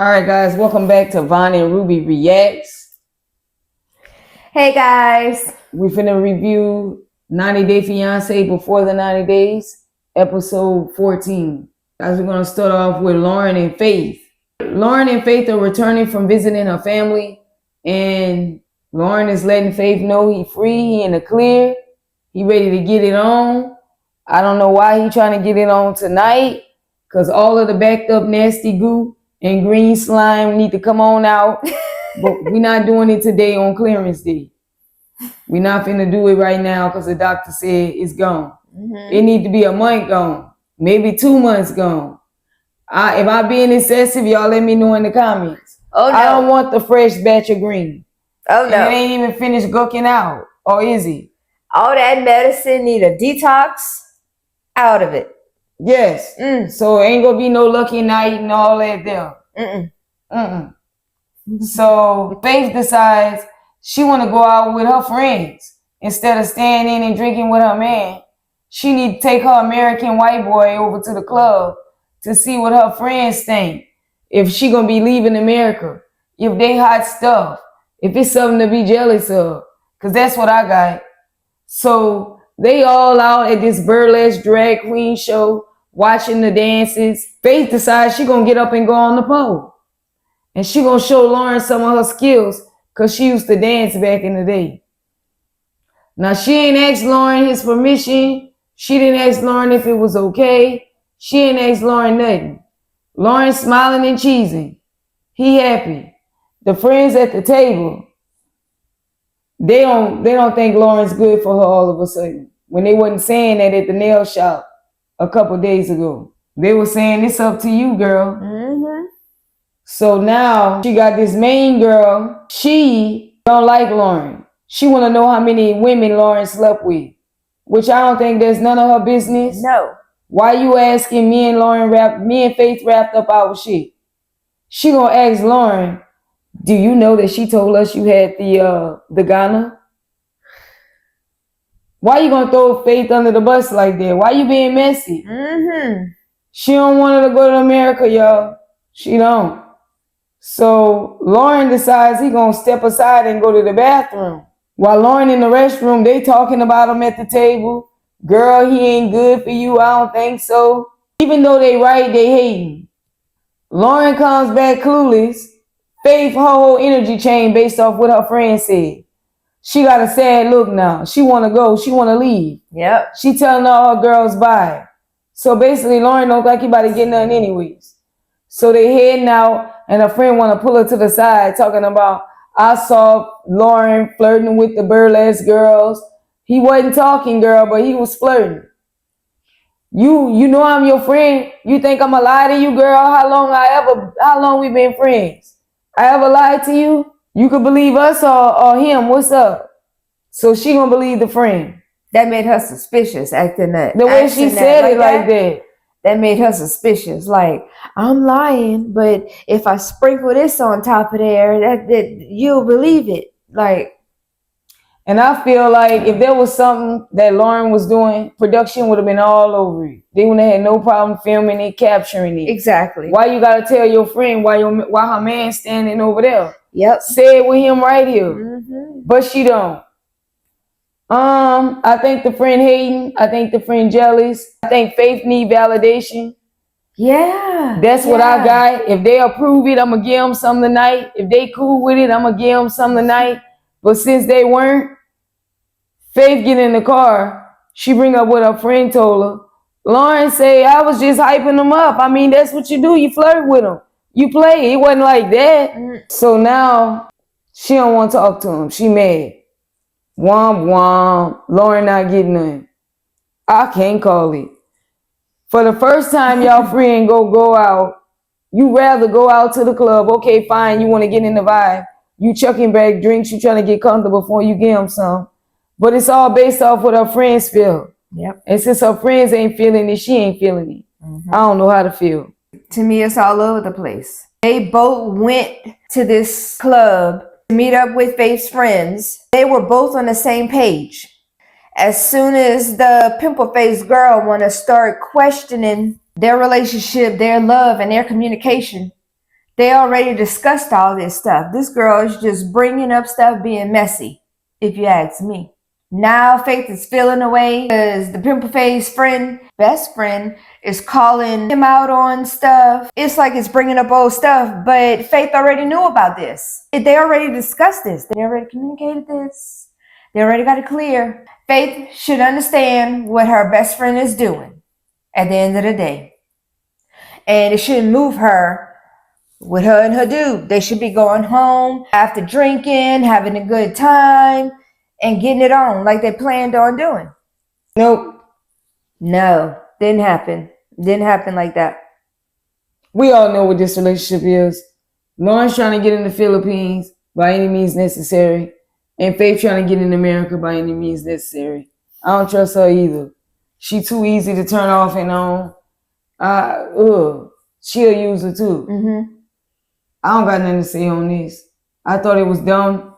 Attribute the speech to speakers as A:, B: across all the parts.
A: All right, guys, welcome back to Vanja and Ruby Reacts.
B: Hey, guys.
A: We're finna review 90 Day Fiance Before the 90 Days, episode 14. Guys, we're gonna start off with Loren and Faith. Loren and Faith are returning from visiting her family, and Loren is letting Faith know he free, he in the clear, he ready to get it on. I don't know why he trying to get it on tonight, because all of the backed up nasty goo and green slime need to come on out. But we're not doing it today on clearance day. We're not finna do it right now because the doctor said it's gone. It need to be a month gone, maybe 2 months gone. If I being excessive, y'all let me know in the comments.
B: Oh, no.
A: I don't want the fresh batch of green.
B: Oh, no.
A: And it ain't even finished gooking out. Or is it?
B: All that medicine need a detox out of it.
A: Yes. So it ain't gonna be no lucky night and all that there. So Faith decides she want to go out with her friends instead of staying in and drinking with her man. She need to take her American white boy over to the club to see what her friends think. If she gonna be leaving America, if they hot stuff, if it's something to be jealous of, cause that's what I got. So they all out at this burlesque drag queen show, watching the dances. Faith decides she gonna get up and go on the pole. And she gonna show Loren some of her skills because she used to dance back in the day. Now, she ain't asked Loren his permission. She didn't ask Loren if it was okay. She ain't asked Loren nothing. Loren smiling and cheesing. He happy. The friends at the table, they don't think Loren's good for her all of a sudden. When they wasn't saying that at the nail shop a couple days ago. They were saying, it's up to you, girl. So now she got this main girl. She don't like Loren. She want to know how many women Loren slept with, which I don't think there's none of her business.
B: No.
A: Why you asking me and Faith wrapped up our shit? She gonna ask Loren, do you know that she told us you had the Ghana? Why you gonna throw Faith under the bus like that? Why you being messy? She don't want her to go to America, y'all. She don't. So Loren decides he gonna step aside and go to the bathroom. While Loren in the restroom, they talking about him at the table. Girl, he ain't good for you. I don't think so. Even though they right, they hating. Loren comes back clueless. Faith, her whole energy changed based off what her friend said. She got a sad look now. She want to go. She want to leave.
B: Yep.
A: She telling all her girls bye. So basically, Loren don't like he about to get nothing anyways. So they heading out, and her friend want to pull her to the side, talking about, I saw Loren flirting with the burlesque girls. He wasn't talking, girl, but he was flirting. You know I'm your friend. You think I'ma lie to you, girl? How long we been friends? I ever lied to you? You could believe us or him. What's up? So she gonna believe the friend.
B: That made her suspicious, acting that.
A: The way she said it like that.
B: That made her suspicious. Like, I'm lying, but if I sprinkle this on top of there, that you'll believe it. Like,
A: and I feel like if there was something that Loren was doing, production would have been all over it. They wouldn't have had no problem filming it, capturing it.
B: Exactly.
A: Why you gotta tell your friend why her man standing over there?
B: Yep.
A: Say it with him right here. But she don't. I think the friend hating. I think the friend jealous. I think Faith need validation.
B: Yeah.
A: That's what I got. If they approve it, I'm going to give them something tonight. If they cool with it, I'm going to give them something tonight. But since they weren't, Faith get in the car. She bring up what her friend told her. Loren say, I was just hyping them up. I mean, that's what you do. You flirt with them. You play. It wasn't like that. So now she don't want to talk to him. She mad. Womp womp. Loren not getting nothing. I can't call it. For the first time y'all friend go out, you rather go out to the club. Okay, fine, you want to get in the vibe. You chucking back drinks, you trying to get comfortable before you give them some. But it's all based off what her friends feel.
B: Yep.
A: And since her friends ain't feeling it, she ain't feeling it. I don't know how to feel.
B: To me, it's all over the place. They both went to this club to meet up with Faith's friends. They were both on the same page. As soon as the pimple-faced girl want to start questioning their relationship, their love, and their communication, They already discussed all this stuff. This girl is just bringing up stuff being messy, if you ask me. Now Faith is feeling away because the pimple face friend, best friend, is calling him out on stuff. It's like it's bringing up old stuff, but Faith already knew about this. They already discussed this. They already communicated this. They already got it clear. Faith should understand what her best friend is doing at the end of the day. And it shouldn't move her with her and her dude. They should be going home after drinking, having a good time, and getting it on like they planned on doing.
A: Nope.
B: No, didn't happen. Didn't happen like that.
A: We all know what this relationship is. Loren's trying to get in the Philippines by any means necessary, and Faith trying to get in America by any means necessary. I don't trust her either. She too easy to turn off and on. She a user too.
B: Mm-hmm.
A: I don't got nothing to say on this. I thought it was dumb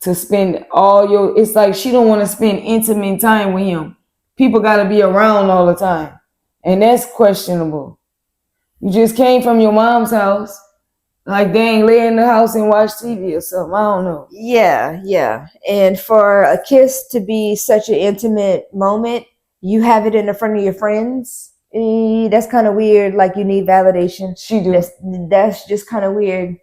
A: to spend all your... It's like she don't want to spend intimate time with him. People got to be around all the time. And that's questionable. You just came from your mom's house. Like, dang, lay in the house and watch TV or something. I don't know.
B: Yeah. And for a kiss to be such an intimate moment, you have it in the front of your friends. That's kind of weird. Like, you need validation.
A: She do.
B: That's just kind of weird.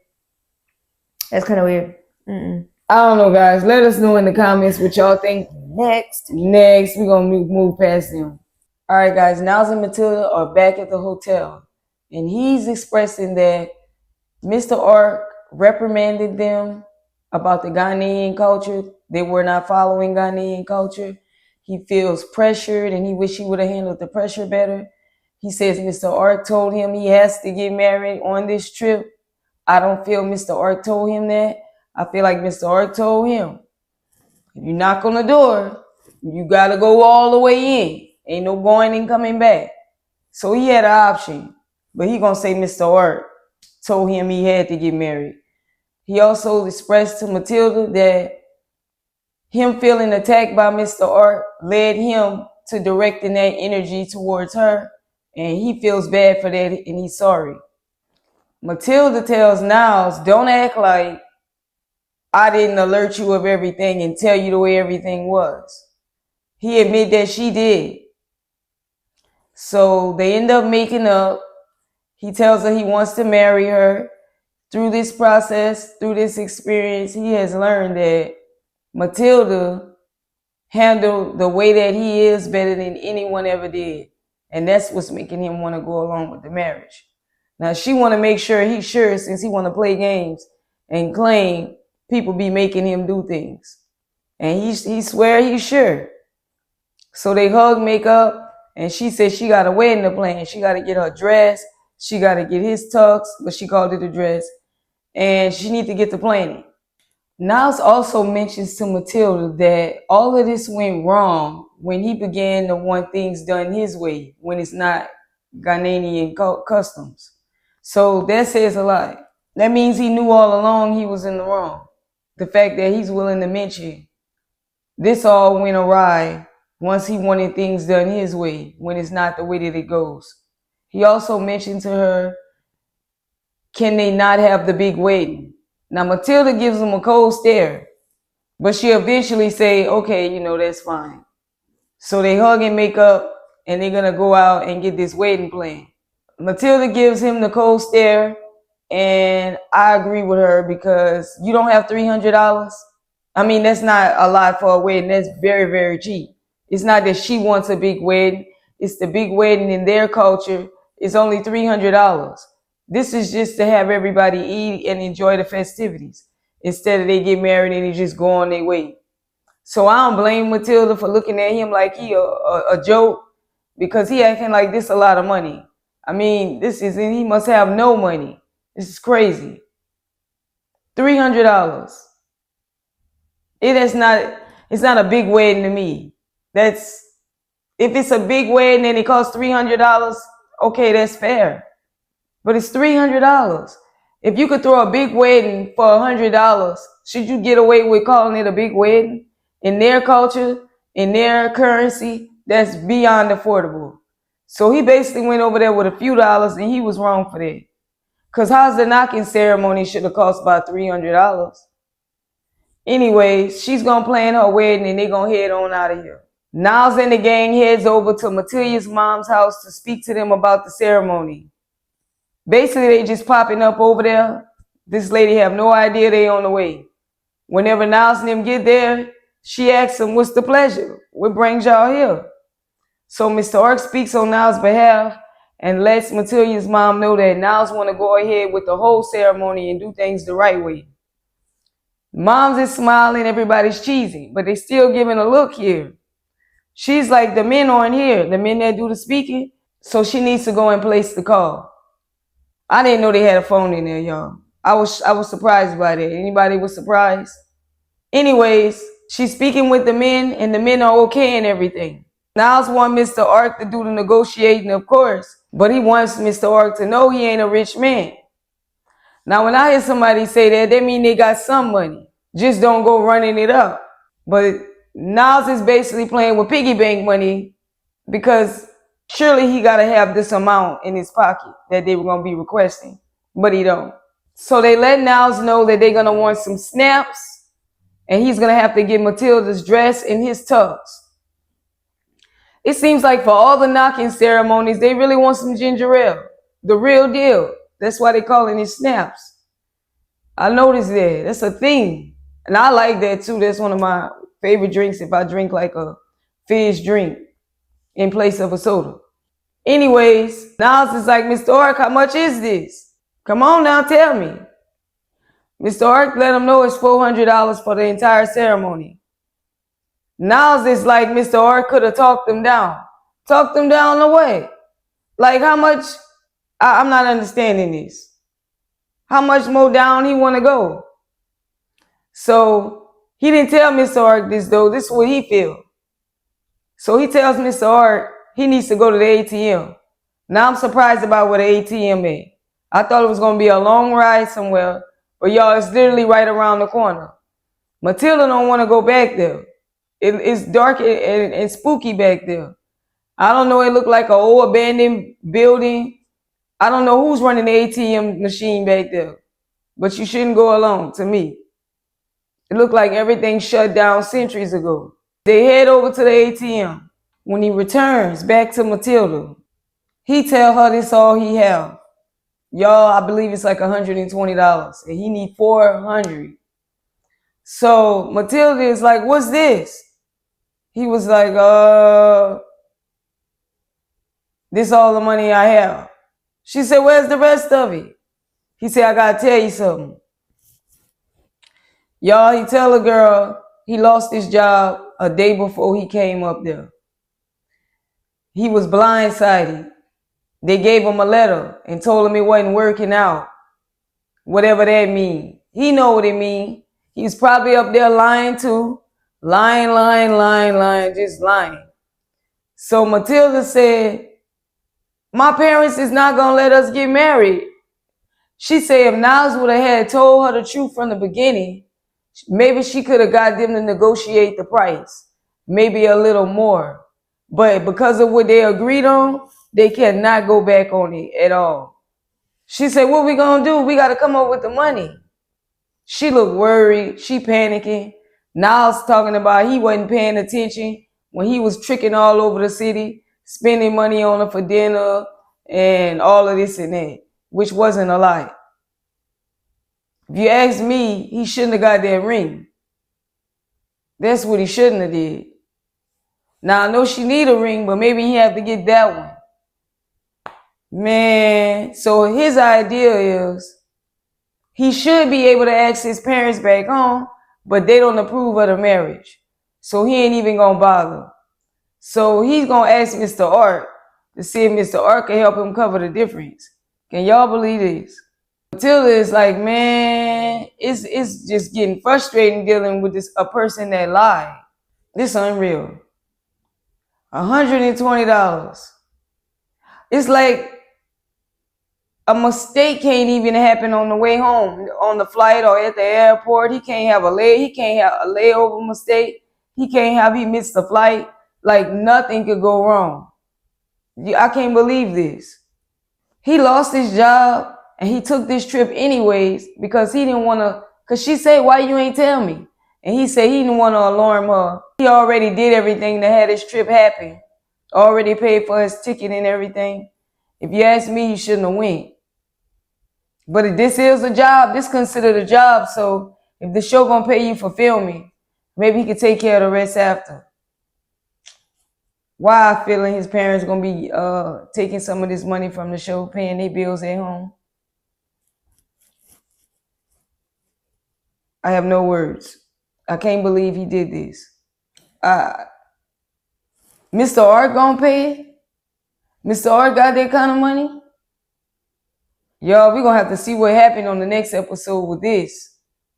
B: That's kind of weird. Mm-mm.
A: I don't know, guys. Let us know in the comments what y'all think.
B: Next,
A: we're going to move past them. All right, guys. Niles and Matilda are back at the hotel. And he's expressing that Mr. Ark reprimanded them about the Ghanaian culture. They were not following Ghanaian culture. He feels pressured and he wish he would have handled the pressure better. He says Mr. Ark told him he has to get married on this trip. I don't feel Mr. Ark told him that. I feel like Mr. Ark told him, if you knock on the door, you got to go all the way in. Ain't no going and coming back. So he had an option. But he going to say Mr. Ark told him he had to get married. He also expressed to Matilda that him feeling attacked by Mr. Ark led him to directing that energy towards her. And he feels bad for that and he's sorry. Matilda tells Niles, don't act like I didn't alert you of everything and tell you the way everything was. He admitted that she did. So they end up making up. He tells her he wants to marry her. Through this process, through this experience, he has learned that Matilda handled the way that he is better than anyone ever did. And that's what's making him want to go along with the marriage. Now, she want to make sure he's sure, since he want to play games and claim people be making him do things. And he swear he's sure. So they hug, make up, and she said she got a wedding to plan. She got to get her dress. She got to get his tux, but she called it a dress. And she need to get to planning. Niles also mentions to Matilda that all of this went wrong when he began to want things done his way, when it's not Ghanaian customs. So that says a lot. That means he knew all along he was in the wrong. The fact that he's willing to mention this all went awry once he wanted things done his way, when it's not the way that it goes. He also mentioned to her, can they not have the big wedding? Now, Matilda gives him a cold stare, but she eventually say, okay, that's fine. So they hug and make up, and they're going to go out and get this wedding plan. Matilda gives him the cold stare, and I agree with her because you don't have $300. I mean, that's not a lot for a wedding. That's very, very cheap. It's not that she wants a big wedding. It's the big wedding in their culture. It's only $300. This is just to have everybody eat and enjoy the festivities instead of they get married and they just go on their way. So I don't blame Matilda for looking at him like he a joke, because he acting like this a lot of money. I mean, he must have no money. This is crazy. $300. It's not a big wedding to me. If it's a big wedding and it costs $300, okay, that's fair. But it's $300. If you could throw a big wedding for $100, should you get away with calling it a big wedding? In their culture, in their currency, that's beyond affordable. So he basically went over there with a few dollars, and he was wrong for that. Because how's the knocking ceremony should have cost about $300. Anyways, she's going to plan her wedding and they're going to head on out of here. Niles and the gang heads over to Matilda's mom's house to speak to them about the ceremony. Basically, they just popping up over there. This lady have no idea they on the way. Whenever Niles and them get there, she asks them, what's the pleasure? What brings y'all here? So Mr. Ark speaks on Niles' behalf and lets Matilda's mom know that Niles want to go ahead with the whole ceremony and do things the right way. Mom's is smiling, everybody's cheesy, but they still giving a look here. She's like, the men aren't here, the men that do the speaking, so she needs to go and place the call. I didn't know they had a phone in there, y'all. I was surprised by that. Anybody was surprised? Anyways, she's speaking with the men, and the men are okay and everything. Niles wants Mr. Ark to do the negotiating, of course, but he wants Mr. Ark to know he ain't a rich man. Now, when I hear somebody say that, they mean they got some money. Just don't go running it up. But Niles is basically playing with piggy bank money because surely he got to have this amount in his pocket that they were going to be requesting, but he don't. So they let Niles know that they're going to want some snaps, and he's going to have to get Matilda's dress and his tux. It seems like for all the knocking ceremonies, they really want some ginger ale, the real deal. That's why they calling it snaps. I noticed that. That's a thing. And I like that too. That's one of my favorite drinks if I drink like a fizz drink in place of a soda. Anyways, Niles is like, Mr. Ark, how much is this? Come on now, tell me. Mr. Ark let him know it's $400 for the entire ceremony. Niles is like, Mr. Ark could have talked them down. Talked them down the way. Like how much? I'm not understanding this. How much more down he want to go? So he didn't tell Mr. Ark this though. This is what he feel. So he tells Mr. Ark he needs to go to the ATM. Now I'm surprised about where the ATM is. I thought it was going to be a long ride somewhere, but y'all, it's literally right around the corner. Matilda don't want to go back there. It's dark and spooky back there. I don't know. It looked like an old abandoned building. I don't know who's running the ATM machine back there, but you shouldn't go alone, to me. It looked like everything shut down centuries ago. They head over to the ATM. When he returns back to Matilda, he tell her this all he have. Y'all, I believe it's like $120, and he need $400. So Matilda is like, what's this? He was like, this all the money I have. She said, where's the rest of it? He said, I gotta tell you something. Y'all, he tell a girl he lost his job a day before he came up there. He was blindsided. They gave him a letter and told him it wasn't working out. Whatever that mean. He know what it mean. He's probably up there lying too. Lying, just lying. So Matilda said, my parents is not going to let us get married. She said if Niles would have had told her the truth from the beginning, maybe she could have got them to negotiate the price. Maybe a little more. But because of what they agreed on, they cannot go back on it at all. She said, what we going to do? We got to come up with the money. She looked worried. She panicking. Niles talking about he wasn't paying attention when he was tricking all over the city, spending money on her for dinner and all of this and that, which wasn't a lie. If you ask me, he shouldn't have got that ring. That's what he shouldn't have did. Now, I know she need a ring, but maybe he had to get that one. Man, so his idea is he should be able to ask his parents back home, but they don't approve of the marriage. So he ain't even going to bother. So he's going to ask Mr. Ark to see if Mr. Ark can help him cover the difference. Can y'all believe this? Matilda is like, man, it's just getting frustrating dealing with a person that lied. This is unreal. $120. It's like a mistake can't even happen on the way home, on the flight or at the airport. He can't have a layover mistake. He missed the flight. Like nothing could go wrong. I can't believe this. He lost his job And he took this trip anyways because he didn't want to, because she said, why you ain't tell me? And he said he didn't want to alarm her. He already did everything to have this trip happen. Already paid for his ticket and everything. If you ask me, he shouldn't have went. But if this is a job, this considered a job. So if the show gonna pay you for filming, maybe he could take care of the rest after. Why I feeling his parents gonna be taking some of this money from the show, paying their bills at home. I have no words. I can't believe he did this. Mr. Art gonna pay it? Mr. Art got that kind of money? Y'all, we gonna have to see what happened on the next episode with this.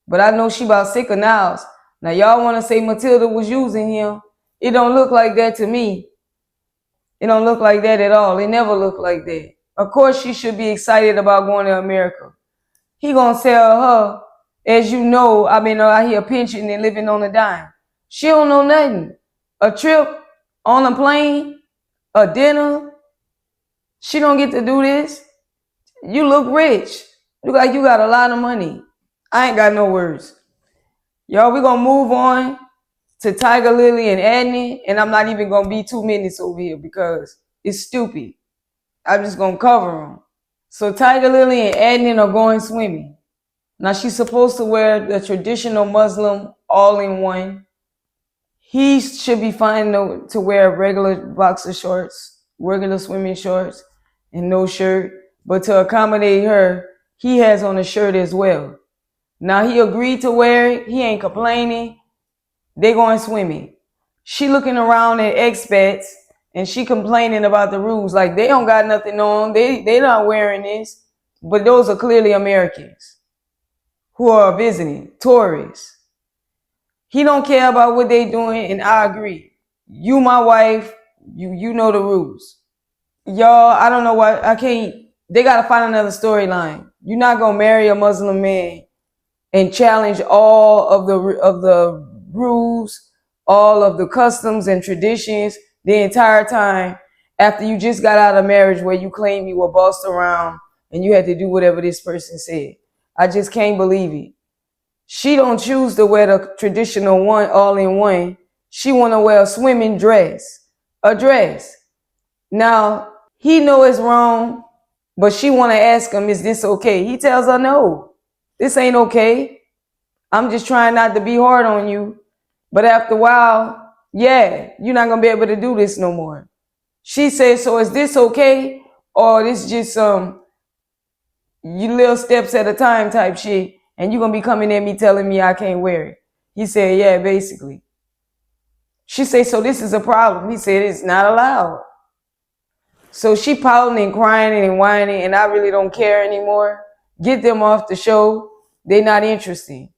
A: But I know she about sick of Niles. Now y'all wanna say Matilda was using him. It don't look like that to me. It don't look like that at all. It never looked like that. Of course she should be excited about going to America. He gonna tell her, as you know, I've been out here pinching and living on a dime. She don't know nothing. A trip on a plane, a dinner. She don't get to do this. You look rich. Look like you got a lot of money. I ain't got no words. Y'all, we gonna move on to Tigerlily and Adnan, and I'm not even gonna be 2 minutes over here because it's stupid. I'm just gonna cover them. So Tigerlily and Adnan are going swimming. Now she's supposed to wear the traditional Muslim all-in-one. He should be fine to wear regular boxer shorts, regular swimming shorts, and no shirt. But to accommodate her, he has on a shirt as well. Now he agreed to wear it. He ain't complaining. They going swimming. She looking around at expats and she complaining about the rules. Like they don't got nothing on. They not wearing this. But those are clearly Americans who are visiting, tourists. He don't care about what they doing, and I agree. You my wife, you know the rules. Y'all, I don't know why I can't. They gotta find another storyline. You're not gonna marry a Muslim man and challenge all of the rules, all of the customs and traditions the entire time after you just got out of marriage where you claim you were bossed around and you had to do whatever this person said. I just can't believe it. She don't choose to wear the traditional one all-in-one. She want to wear a swimming dress, a dress. Now, he know it's wrong, but she want to ask him, is this okay? He tells her, no, this ain't okay. I'm just trying not to be hard on you. But after a while, yeah, you're not going to be able to do this no more. She says, so is this okay? Or this just you little steps at a time type shit, and you're going to be coming at me telling me I can't wear it. He said, yeah, basically. She said, so this is a problem. He said, it's not allowed. So she pouting and crying and whining, and I really don't care anymore. Get them off the show. They're not interesting.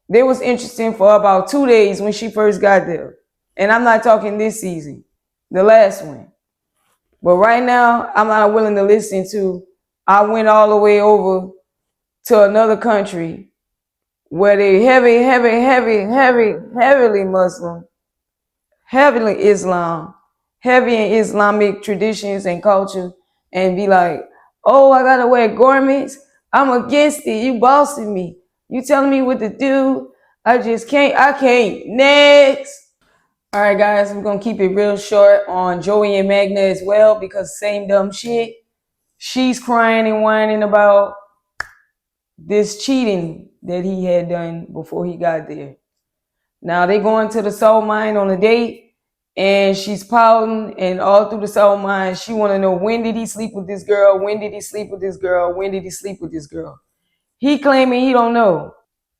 A: They was interesting for about 2 days when she first got there. And I'm not talking this season, the last one. But right now, I'm not willing to listen to. I went all the way over to another country where they heavily Muslim, heavily Islam, heavy in Islamic traditions and culture, and be like, oh, I gotta wear garments. I'm against it. You bossing me. You telling me what to do. I just can't. I can't. Next. All right, guys, I'm going to keep it real short on Joey and Magda as well because same dumb shit. She's crying and whining about this cheating that he had done before he got there. Now they going to the salt mine on a date and she's pouting, and all through the salt mine, she want to know, when did he sleep with this girl? When did he sleep with this girl? When did he sleep with this girl? He claiming he don't know.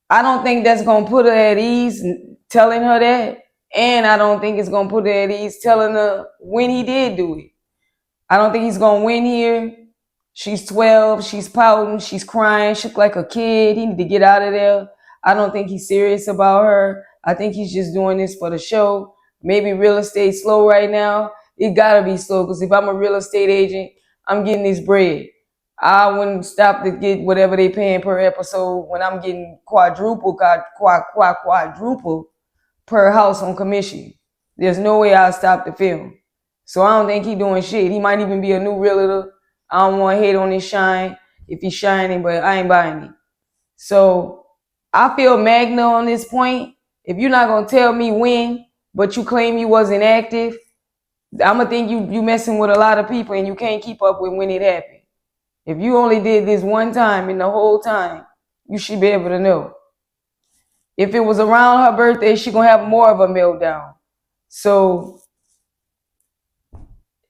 A: I don't think that's going to put her at ease telling her that. And I don't think it's going to put her at ease telling her when he did do it. I don't think he's going to win here. She's 12. She's pouting. She's crying. She look like a kid. He need to get out of there. I don't think he's serious about her. I think he's just doing this for the show. Maybe real estate slow right now. It got to be slow because if I'm a real estate agent, I'm getting this bread. I wouldn't stop to get whatever they paying per episode when I'm getting quadruple per house on commission. There's no way I'll stop the film. So I don't think he doing shit. He might even be a new realtor. I don't want to hate on his shine. if he's shining, but I ain't buying it. So I feel Magda on this point. If you're not gonna tell me when, but you claim you wasn't active, I'ma think you messing with a lot of people and you can't keep up with when it happened. If you only did this one time in the whole time, you should be able to know. If it was around her birthday, she gonna have more of a meltdown. So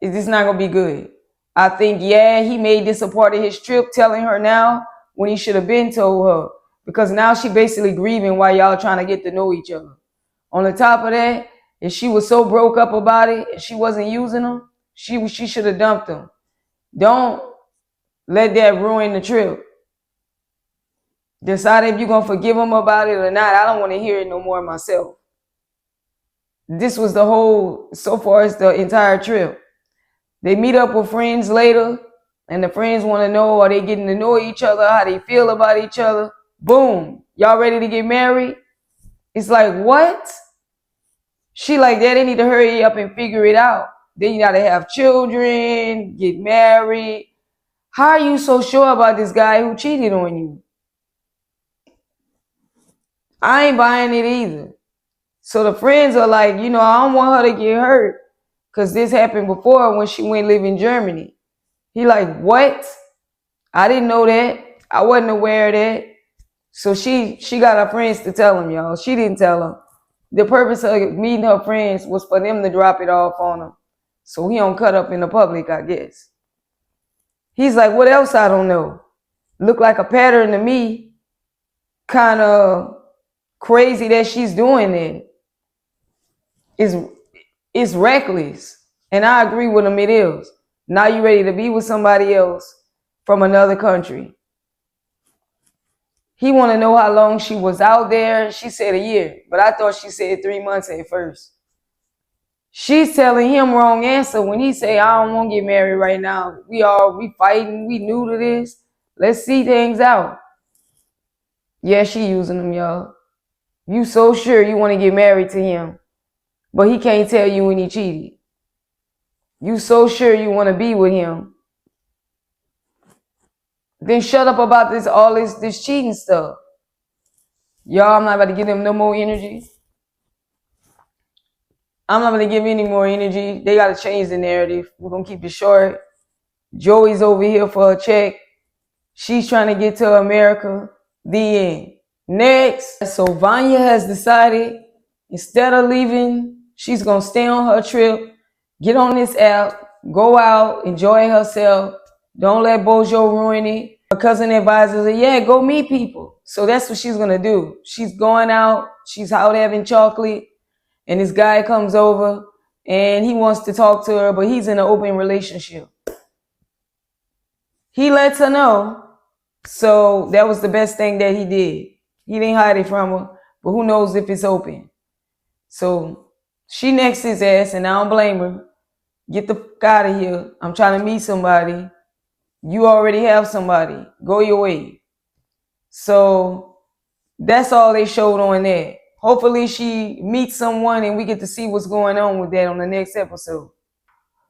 A: it's not gonna be good. I think, yeah, he made this a part of his trip, telling her now when he should have been told her. Because now she basically grieving while y'all trying to get to know each other. On the top of that, if she was so broke up about it and she wasn't using him, she should have dumped him. Don't let that ruin the trip. Decide if you're gonna forgive him about it or not. I don't want to hear it no more myself. This was the whole, so far as the entire trip. They meet up with friends later, and the friends want to know, are they getting to know each other, how they feel about each other. Boom, y'all ready to get married? It's like, what? She like that, they need to hurry up and figure it out. Then you gotta have children, get married. How are you so sure about this guy who cheated on you? I ain't buying it either. So the friends are like, I don't want her to get hurt because this happened before when she went live in Germany. He like, what? I didn't know that. I wasn't aware of that. So she got her friends to tell him, y'all. She didn't tell him. The purpose of meeting her friends was for them to drop it off on him. So he don't cut up in the public, I guess. He's like, what else I don't know? Look like a pattern to me. Kind of crazy that she's doing it. It's reckless. And I agree with him, it is. Now you ready to be with somebody else from another country. He want to know how long she was out there. She said a year, but I thought she said 3 months at first. She's telling him wrong answer when he say, I don't want to get married right now. We fighting. We new to this. Let's see things out. Yeah, she using him, y'all. You so sure you want to get married to him, but he can't tell you when he cheated. You so sure you want to be with him. Then shut up about this cheating stuff. Y'all, I'm not about to give them no more energy. I'm not going to give any more energy. They got to change the narrative. We're going to keep it short. Joey's over here for a check. She's trying to get to America. The end. Next. So Vanja has decided instead of leaving, she's going to stay on her trip, get on this app, go out, enjoy herself. Don't let Bojo ruin it. Her cousin advises her, yeah, go meet people. So that's what she's going to do. She's going out. She's out having chocolate. And this guy comes over and he wants to talk to her, but he's in an open relationship. He lets her know. So that was the best thing that he did. He didn't hide it from her, but who knows if it's open. So she nexts his ass, and I don't blame her. Get the fuck out of here. I'm trying to meet somebody. You already have somebody. Go your way. So that's all they showed on that. Hopefully she meets someone and we get to see what's going on with that on the next episode.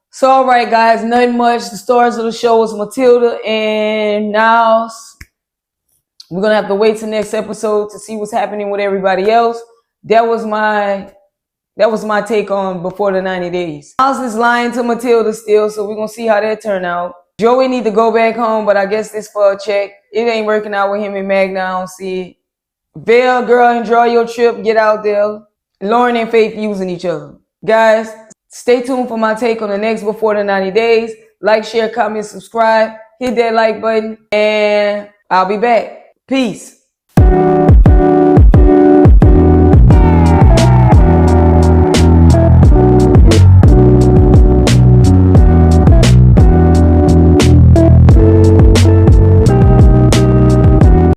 A: So, all right, guys, nothing much. The stars of the show was Matilda and Niles. We're going to have to wait till next episode to see what's happening with everybody else. That was my take on Before the 90 Days. Niles is lying to Matilda still, so we're going to see how that turn out. Joey need to go back home, but I guess this for a check. It ain't working out with him and Magda. I don't see it. Vail, girl, enjoy your trip. Get out there. Loren and Faith using each other. Guys, stay tuned for my take on the next Before the 90 Days. Like, share, comment, subscribe. Hit that like button. And I'll be back. Peace.